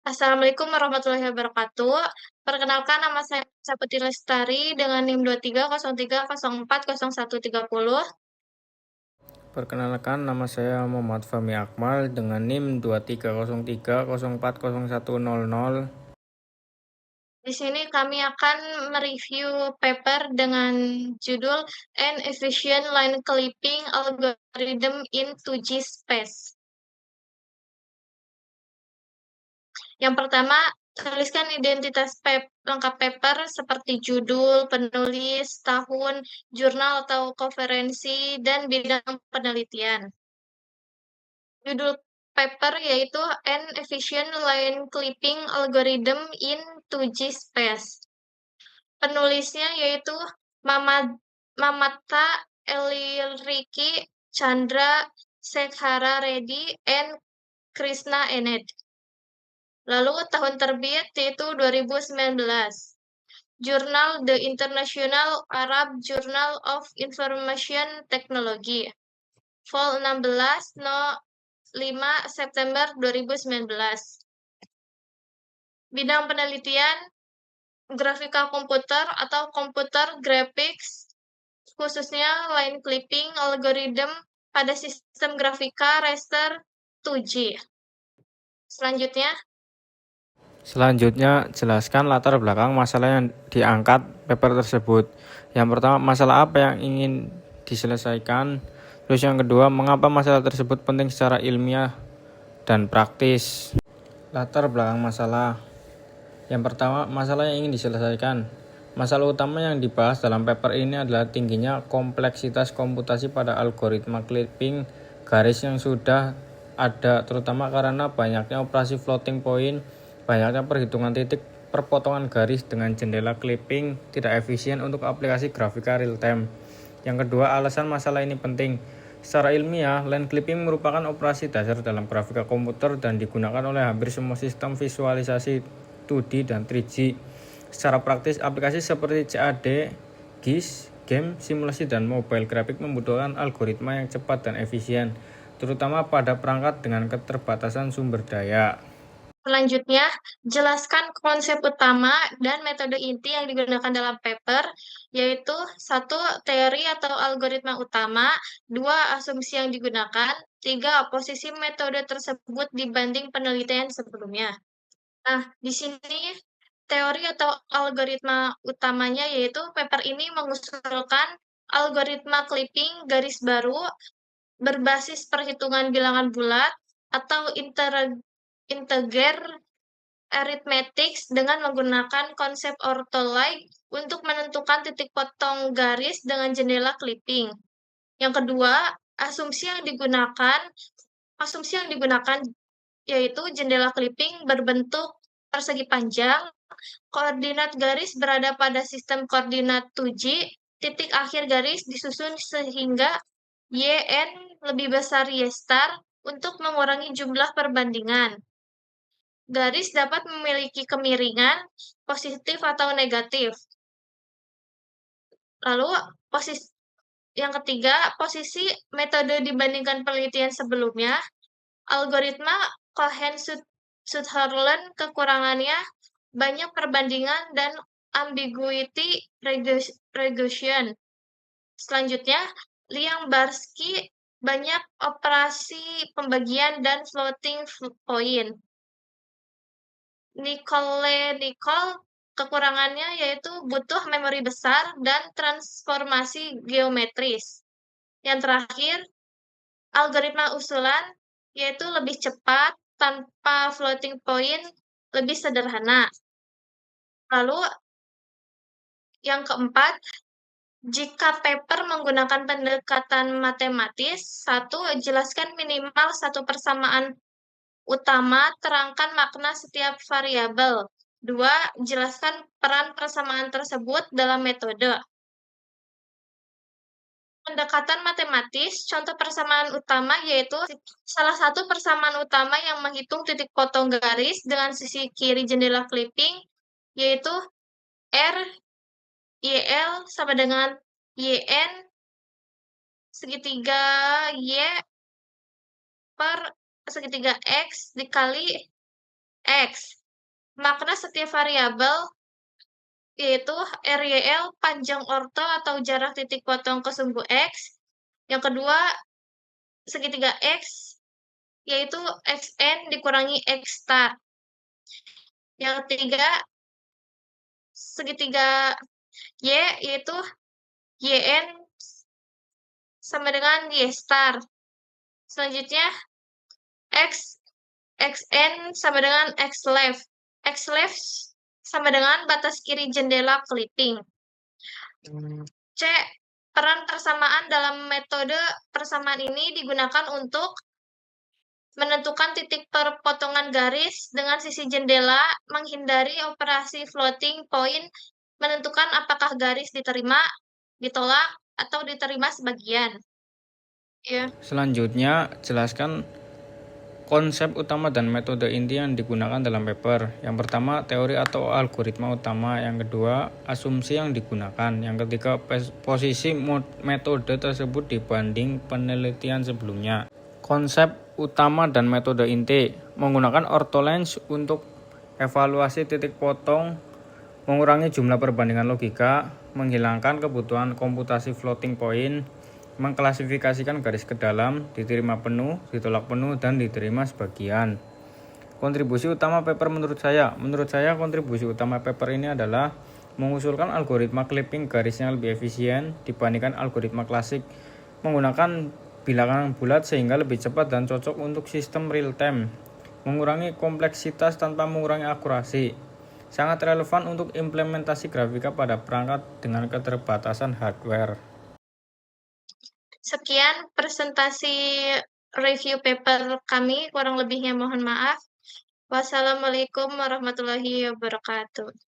Assalamualaikum warahmatullahi wabarakatuh. Perkenalkan nama saya Saputi Lestari dengan NIM 2303040130. Perkenalkan, nama saya Muhammad Fahmi Akmal dengan NIM 2303040100. Di sini kami akan mereview paper dengan judul An Efficient Line Clipping Algorithm in 2G Space. Yang pertama, tuliskan identitas lengkap paper seperti judul, penulis, tahun, jurnal atau konferensi, dan bidang penelitian. Judul paper yaitu An Efficient Line Clipping Algorithm in 2G Space. Penulisnya yaitu Mamata Eliriki Chandra Sekhara Reddy and Krishna Ened. Lalu tahun terbit yaitu 2019. Jurnal The International Arab Journal of Information Technology. Vol 16 no 5 September 2019. Bidang penelitian grafika komputer atau computer graphics, khususnya line clipping algorithm pada sistem grafika raster 2G. Selanjutnya, jelaskan latar belakang masalah yang diangkat paper tersebut. Yang pertama, masalah apa yang ingin diselesaikan. Terus yang kedua, mengapa masalah tersebut penting secara ilmiah dan praktis. Latar belakang masalah. Yang pertama, masalah yang ingin diselesaikan. Masalah utama yang dibahas dalam paper ini adalah tingginya kompleksitas komputasi pada algoritma clipping garis yang sudah ada, terutama karena banyaknya operasi floating point, banyaknya perhitungan titik perpotongan garis dengan jendela clipping tidak efisien untuk aplikasi grafika real time. Yang kedua, alasan masalah ini penting. Secara ilmiah, line clipping merupakan operasi dasar dalam grafika komputer dan digunakan oleh hampir semua sistem visualisasi 2D dan 3G. Secara praktis, aplikasi seperti CAD, GIS, game, simulasi, dan mobile graphic membutuhkan algoritma yang cepat dan efisien, terutama pada perangkat dengan keterbatasan sumber daya. Selanjutnya, jelaskan konsep utama dan metode inti yang digunakan dalam paper, yaitu satu, teori atau algoritma utama, dua, asumsi yang digunakan, tiga, posisi metode tersebut dibanding penelitian sebelumnya. Nah, di sini teori atau algoritma utamanya yaitu paper ini mengusulkan algoritma clipping garis baru berbasis perhitungan bilangan bulat atau integer arithmetic dengan menggunakan konsep ortholike untuk menentukan titik potong garis dengan jendela clipping. Yang kedua, asumsi yang digunakan yaitu jendela clipping berbentuk persegi panjang, koordinat garis berada pada sistem koordinat 2G, titik akhir garis disusun sehingga YN lebih besar Y star untuk mengurangi jumlah perbandingan. Garis dapat memiliki kemiringan positif atau negatif. Lalu yang ketiga, posisi metode dibandingkan penelitian sebelumnya. Algoritma Cohen-Sutherland kekurangannya banyak perbandingan dan ambiguity regression. Selanjutnya, Liang-Barsky banyak operasi pembagian dan floating point. Nicole kekurangannya yaitu butuh memori besar dan transformasi geometris. Yang terakhir, algoritma usulan yaitu lebih cepat tanpa floating point, lebih sederhana. Lalu yang keempat, jika paper menggunakan pendekatan matematis, satu, jelaskan minimal satu persamaan utama, terangkan makna setiap variabel. Dua, jelaskan peran persamaan tersebut dalam metode. Pendekatan matematis, contoh persamaan utama yaitu salah satu persamaan utama yang menghitung titik potong garis dengan sisi kiri jendela clipping, yaitu R, YL sama dengan YN segitiga Y per segitiga X dikali X. Makna setiap variabel yaitu RYL panjang orto atau jarak titik potong ke sumbu X. Yang kedua, segitiga X yaitu XN dikurangi X star. Yang ketiga, segitiga Y yaitu YN sama dengan Y star. Selanjutnya, X, XN sama dengan X left. X left sama dengan batas kiri jendela clipping. C. Peran persamaan dalam metode persamaan ini digunakan untuk menentukan titik perpotongan garis dengan sisi jendela, menghindari operasi floating point, menentukan apakah garis diterima, ditolak, atau diterima sebagian. Ya. Selanjutnya, jelaskan konsep utama dan metode inti yang digunakan dalam paper. Yang pertama, teori atau algoritma utama. Yang kedua, asumsi yang digunakan. Yang ketiga, posisi metode tersebut dibanding penelitian sebelumnya. Konsep utama dan metode inti menggunakan ortholength untuk evaluasi titik potong, mengurangi jumlah perbandingan logika, menghilangkan kebutuhan komputasi floating point, mengklasifikasikan garis ke dalam, diterima penuh, ditolak penuh, dan diterima sebagian. Kontribusi utama paper menurut saya kontribusi utama paper ini adalah mengusulkan algoritma clipping garis yang lebih efisien dibandingkan algoritma klasik, menggunakan bilangan bulat sehingga lebih cepat dan cocok untuk sistem real time, mengurangi kompleksitas tanpa mengurangi akurasi, sangat relevan untuk implementasi grafika pada perangkat dengan keterbatasan hardware. Sekian presentasi review paper kami, kurang lebihnya mohon maaf. Wassalamualaikum warahmatullahi wabarakatuh.